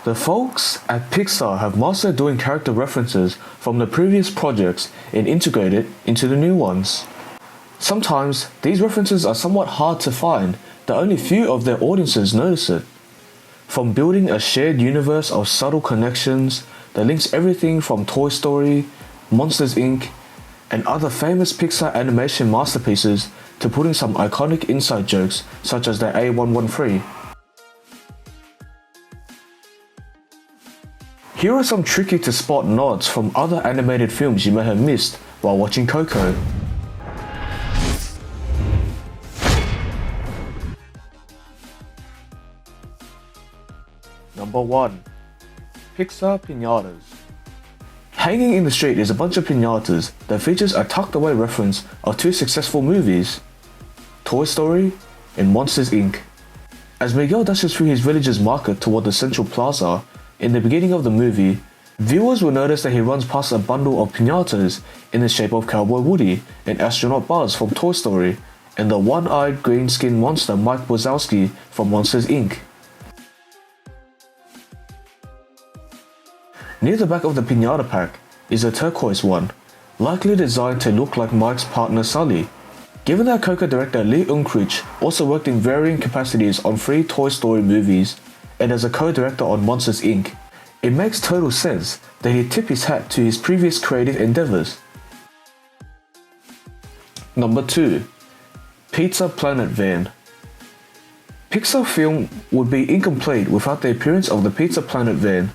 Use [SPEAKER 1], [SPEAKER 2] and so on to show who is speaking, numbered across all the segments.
[SPEAKER 1] The folks at Pixar have mastered doing character references from the previous projects and integrate it into the new ones. Sometimes, these references are somewhat hard to find, that only few of their audiences notice it. From building a shared universe of subtle connections that links everything from Toy Story, Monsters Inc., and other famous Pixar Animation Masterpieces to putting some iconic inside jokes such as the A113. Here are some tricky to spot nods from other animated films you may have missed while watching Coco. Number 1. Pixar Piñatas. Hanging in the street is a bunch of piñatas that features a tucked away reference of two successful movies, Toy Story and Monsters Inc. As Miguel dashes through his village's market toward the central plaza, in the beginning of the movie, viewers will notice that he runs past a bundle of piñatas in the shape of Cowboy Woody and astronaut Buzz from Toy Story, and the one-eyed green-skinned monster Mike Wazowski from Monsters Inc. Near the back of the piñata pack is a turquoise one, likely designed to look like Mike's partner Sully. Given that Coco director Lee Unkrich also worked in varying capacities on 3 Toy Story movies and as a co-director on Monsters Inc., it makes total sense that he'd tip his hat to his previous creative endeavors. Number 2. Pizza Planet Van. Pixar film would be incomplete without the appearance of the Pizza Planet van.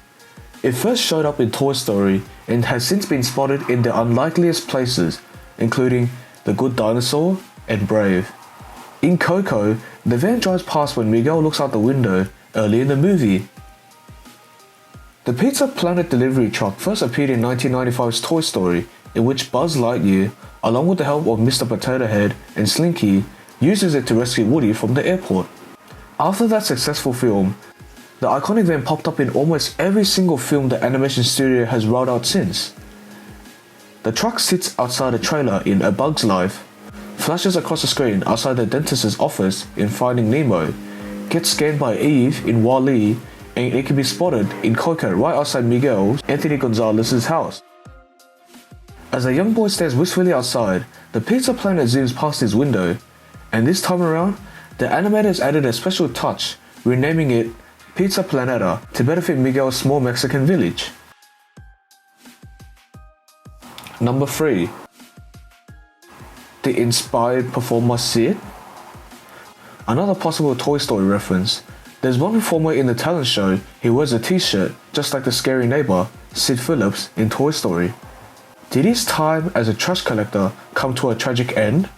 [SPEAKER 1] It first showed up in Toy Story and has since been spotted in the unlikeliest places, including The Good Dinosaur and Brave. In Coco, the van drives past when Miguel looks out the window early in the movie. The Pizza Planet delivery truck first appeared in 1995's Toy Story, in which Buzz Lightyear, along with the help of Mr. Potato Head and Slinky, uses it to rescue Woody from the airport. After that successful film, the iconic van popped up in almost every single film the animation studio has rolled out since. The truck sits outside a trailer in A Bug's Life, flashes across the screen outside the dentist's office in Finding Nemo, gets scanned by Eve in Wall-E, and it can be spotted in Coco right outside Miguel's, Anthony Gonzalez's house. As a young boy stares wistfully outside, the Pizza Planet zooms past his window, and this time around, the animators added a special touch, renaming it Pizza Planeta to better fit Miguel's small Mexican village. Number 3. The inspired performer Sid. Another possible Toy Story reference. There's one performer in the talent show who wears a t-shirt just like the scary neighbor, Sid Phillips, in Toy Story. Did his time as a trash collector come to a tragic end?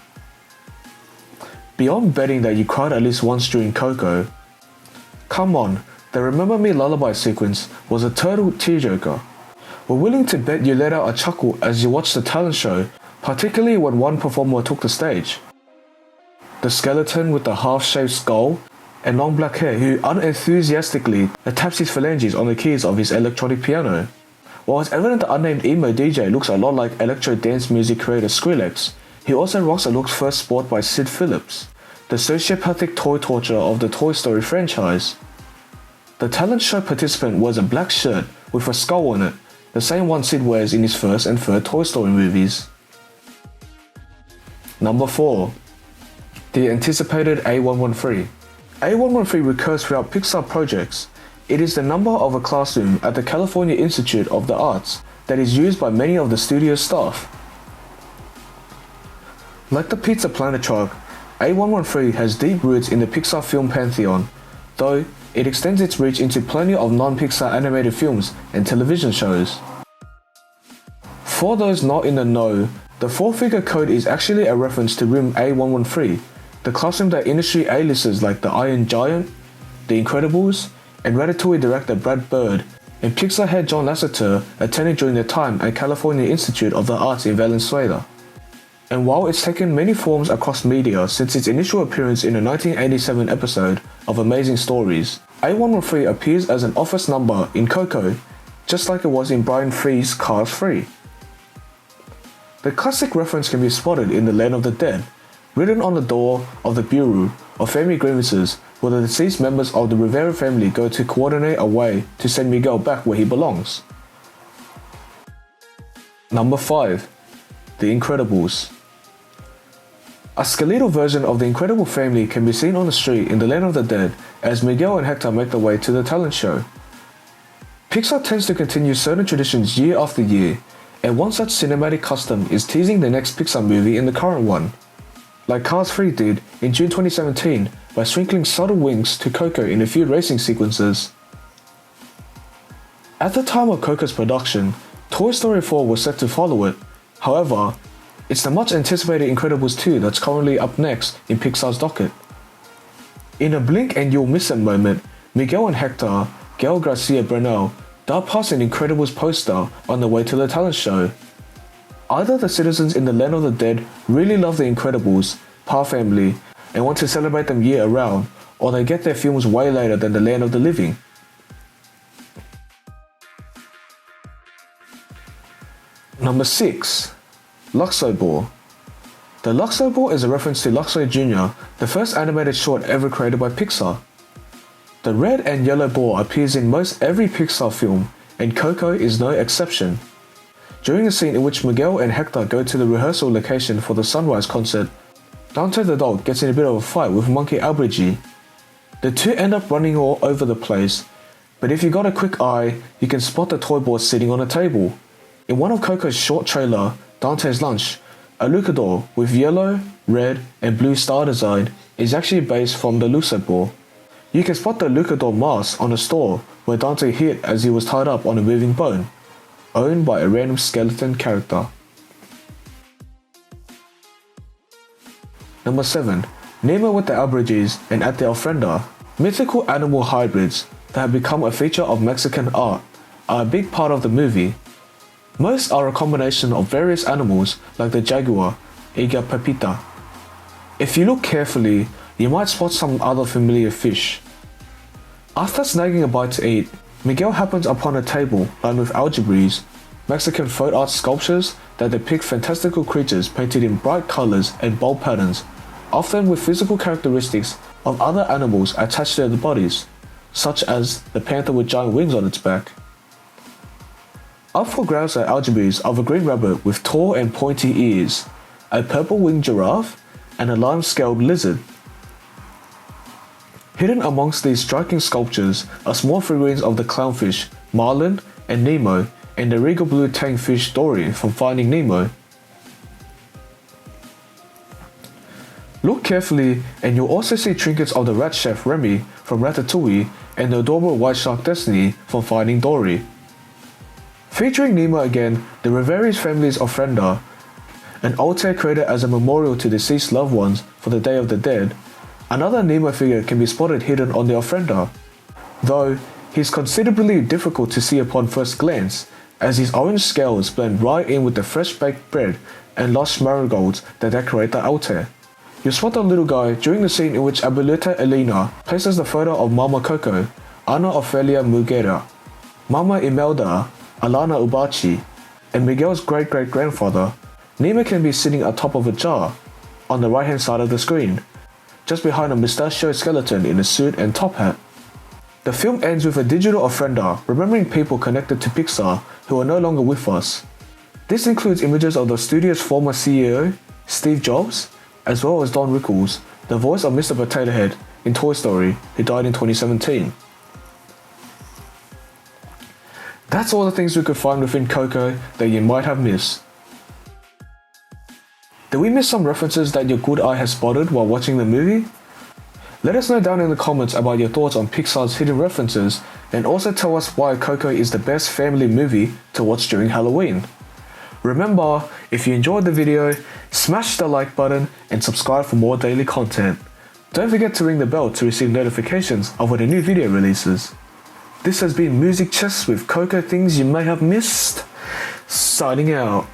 [SPEAKER 1] Beyond betting that you cried at least once during Coco, come on, the Remember Me lullaby sequence was a total tearjerker. We're willing to bet you let out a chuckle as you watched the talent show, particularly when one performer took the stage. The skeleton with the half-shaved skull and long black hair who unenthusiastically taps his phalanges on the keys of his electronic piano. While it's evident the unnamed emo DJ looks a lot like electro dance music creator Skrillex, he also rocks a looks first sport by Sid Phillips, the sociopathic toy torturer of the Toy Story franchise. The talent show participant wears a black shirt with a skull on it, the same one Sid wears in his first and third Toy Story movies. Number 4. The anticipated A113. A113 recurs throughout Pixar projects. It is the number of a classroom at the California Institute of the Arts that is used by many of the studio's staff. Like the Pizza Planet truck, A113 has deep roots in the Pixar film pantheon, though it extends its reach into plenty of non-Pixar animated films and television shows. For those not in the know, the 4-figure code is actually a reference to room A113, the classroom that industry A-listers like the Iron Giant, The Incredibles, and Ratatouille director Brad Bird and Pixar head John Lasseter attended during their time at California Institute of the Arts in Valenzuela. And while it's taken many forms across media since its initial appearance in a 1987 episode of Amazing Stories, A113 appears as an office number in Coco, just like it was in Brian Free's Cars 3. The classic reference can be spotted in The Land of the Dead, written on the door of the Bureau of Family Grievances where the deceased members of the Rivera family go to coordinate a way to send Miguel back where he belongs. Number 5. The Incredibles. A skeletal version of the Incredible family can be seen on the street in the Land of the Dead as Miguel and Hector make their way to the talent show. Pixar tends to continue certain traditions year after year, and one such cinematic custom is teasing the next Pixar movie in the current one, like Cars 3 did in June 2017 by sprinkling subtle winks to Coco in a few racing sequences. At the time of Coco's production, Toy Story 4 was set to follow it. However, it's the much anticipated Incredibles 2 that's currently up next in Pixar's docket. In a blink and you'll miss it moment, Miguel and Hector, Gael Garcia Bernal, dart past an Incredibles poster on the way to the talent show. Either the citizens in the Land of the Dead really love the Incredibles, Parr family, and want to celebrate them year round, or they get their films way later than the Land of the Living. Number 6. Luxo Ball. The Luxo Ball is a reference to Luxo Jr., the first animated short ever created by Pixar. The red and yellow ball appears in most every Pixar film, and Coco is no exception. During a scene in which Miguel and Hector go to the rehearsal location for the Sunrise concert, Dante the dog gets in a bit of a fight with Monkey Alebrije. The two end up running all over the place, but if you got a quick eye, you can spot the toy board sitting on a table. In one of Coco's short trailer, Dante's Lunch, a luchador with yellow, red, and blue star design is actually based from the Luxo Ball. You can spot the luchador mask on a store where Dante hid as he was tied up on a moving bone, owned by a random skeleton character. Number 7. Nemo with the Alebrijes and at the Ofrenda. Mythical animal hybrids that have become a feature of Mexican art are a big part of the movie. Most are a combination of various animals like the jaguar, Iga Pepita. If you look carefully, you might spot some other familiar fish. After snagging a bite to eat, Miguel happens upon a table lined with Alebrijes, Mexican folk art sculptures that depict fantastical creatures painted in bright colors and bold patterns, often with physical characteristics of other animals attached to their bodies, such as the panther with giant wings on its back. Up for grabs are Alebrijes of a green rabbit with tall and pointy ears, a purple-winged giraffe, and a lime-scaled lizard. Hidden amongst these striking sculptures are small figurines of the clownfish, Marlin, and Nemo, and the regal blue tang fish Dory from Finding Nemo. Look carefully and you'll also see trinkets of the rat chef Remy from Ratatouille and the adorable white shark Destiny from Finding Dory. Featuring Nemo again, the Rivera's family's Ofrenda, an altar created as a memorial to deceased loved ones for the Day of the Dead. Another Nemo figure can be spotted hidden on the Ofrenda, though he's considerably difficult to see upon first glance, as his orange scales blend right in with the fresh baked bread and lush marigolds that decorate the altar. You spot the little guy during the scene in which Abuelita Elena places the photo of Mama Coco, Ana Ofelia Mugera, Mama Imelda, Alana Ubachi, and Miguel's great-great-grandfather. Nemo can be sitting atop of a jar, on the right hand side of the screen, just behind a mustachioed skeleton in a suit and top hat. The film ends with a digital ofrenda remembering people connected to Pixar who are no longer with us. This includes images of the studio's former CEO, Steve Jobs, as well as Don Rickles, the voice of Mr. Potato Head in Toy Story, who died in 2017. That's all the things we could find within Coco that you might have missed. Did we miss some references that your good eye has spotted while watching the movie? Let us know down in the comments about your thoughts on Pixar's hidden references, and also tell us why Coco is the best family movie to watch during Halloween. Remember, if you enjoyed the video, smash the like button and subscribe for more daily content. Don't forget to ring the bell to receive notifications of when a new video releases. This has been Music Chess with Coco Things You May Have Missed. Signing out.